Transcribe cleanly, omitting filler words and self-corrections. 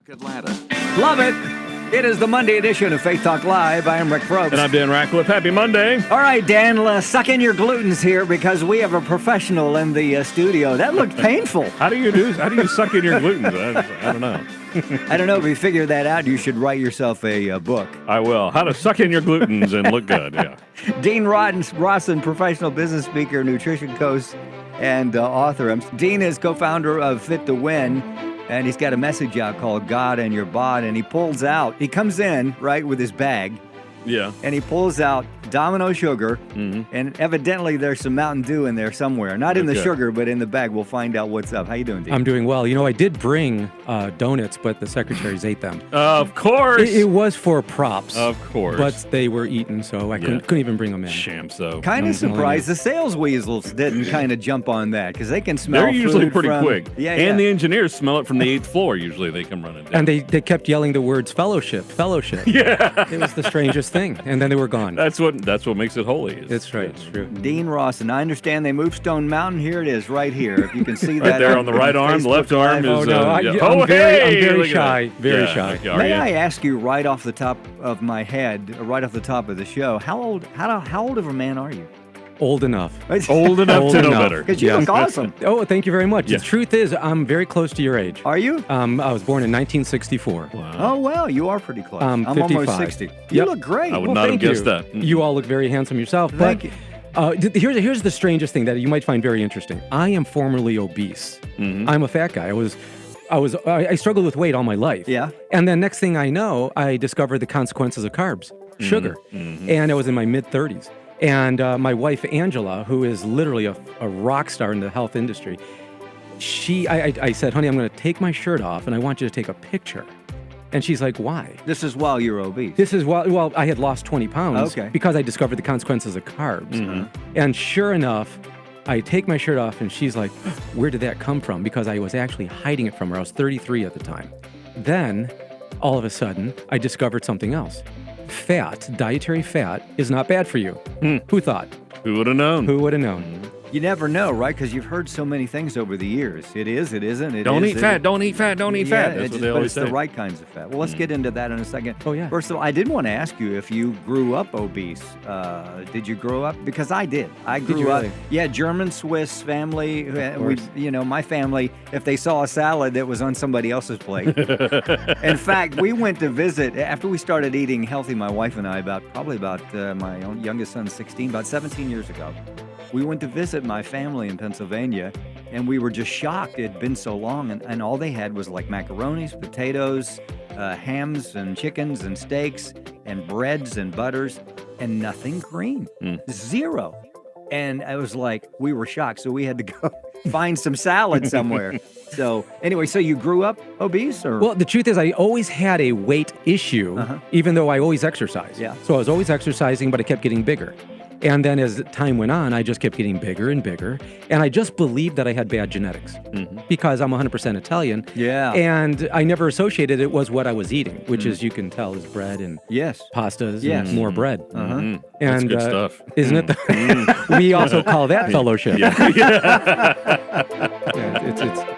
Atlanta. Love it. It is the Monday edition of Faith Talk Live. I am Rick Probst. And I'm Dan Ratcliffe. Happy Monday. All right, Dan, suck in your glutens here because we have a professional in the studio. That looked painful. How do you suck in your glutens? I don't know. I don't know. If you figure that out, you should write yourself a book. I will. How to suck in your glutens and look good. Yeah. Dean Rosson, professional business speaker, nutrition coach, and author. Dean is co-founder of Fit to Win. And he's got a message out called God and Your Bod. And he comes in, right, with his bag. Yeah. And he pulls out Domino sugar. Mm-hmm. And evidently there's some Mountain Dew in there somewhere. Not in the sugar, but in the bag. We'll find out what's up. How you doing, Dean? I'm doing well. You know, I did bring donuts, but the secretaries ate them. Of course. It was for props. Of course. But they were eaten, so I couldn't even bring them in. Shamso. Kind of surprised the sales weasels didn't kind of jump on that because they can smell They're usually food pretty from, quick. Yeah, and the engineers smell it from the 8th floor. Usually they come running down. And they kept yelling the words fellowship. Yeah. It was the strangest thing. And then they were gone. That's what makes it holy. That's right. It's true. Dean Rosson. I understand they moved Stone Mountain. Here it is, right here. If you can see that. Right there on the right arm, the left arm is. Oh, no. I'm very shy. Very shy. Okay, May I ask you right off the top of my head, right off the top of the show, how old of a man are you? Old enough. Old enough to know better. Because you look awesome. Oh, thank you very much. Yeah. The truth is, I'm very close to your age. Are you? I was born in 1964. Wow. Oh, well, you are pretty close. I'm 55. almost 60. You look great. I would not have guessed that. You all look very handsome yourself. Thank you. Here's the strangest thing that you might find very interesting. I am formerly obese. Mm-hmm. I'm a fat guy. I struggled with weight all my life. Yeah. And then next thing I know, I discovered the consequences of carbs, sugar. Mm-hmm. And I was in my mid-30s. And my wife, Angela, who is literally a rock star in the health industry, I said, honey, I'm going to take my shirt off and I want you to take a picture. And she's like, why? This is while you're obese. This is well, I had lost 20 pounds Okay. because I discovered the consequences of carbs. Mm-hmm. And sure enough, I take my shirt off and she's like, where did that come from? Because I was actually hiding it from her. I was 33 at the time. Then, all of a sudden, I discovered something else. Dietary fat, is not bad for you. Who thought? Who would have known? Who would have known? You never know, right? Because you've heard so many things over the years. It is, it isn't. Don't eat fat, don't eat fat, don't eat fat. That's what they always say. But it's the right kinds of fat. Well, let's get into that in a second. Oh, yeah. First of all, I did want to ask you if you grew up obese. Did you grow up? Because I did. I grew up. Really? Yeah, German-Swiss family. My family, if they saw a salad that was on somebody else's plate. In fact, we went to visit, after we started eating healthy, my wife and I, probably about my own youngest son, 16, about 17 years ago. We went to visit my family in Pennsylvania, and we were just shocked. It had been so long, and all they had was like macaronis, potatoes, hams and chickens and steaks and breads and butters, and nothing green. Zero. And I was like, we were shocked, so we had to go find some salad somewhere. So anyway, so you grew up obese? Or? Well, the truth is I always had a weight issue, even though I always exercised. Yeah. So I was always exercising, but I kept getting bigger. And then as time went on, I just kept getting bigger and bigger. And I just believed that I had bad genetics because I'm 100% Italian. Yeah. And I never associated it was what I was eating, which is, you can tell, is bread and pastas and more bread. And That's good stuff. Isn't it? We also call that fellowship. Yeah. It's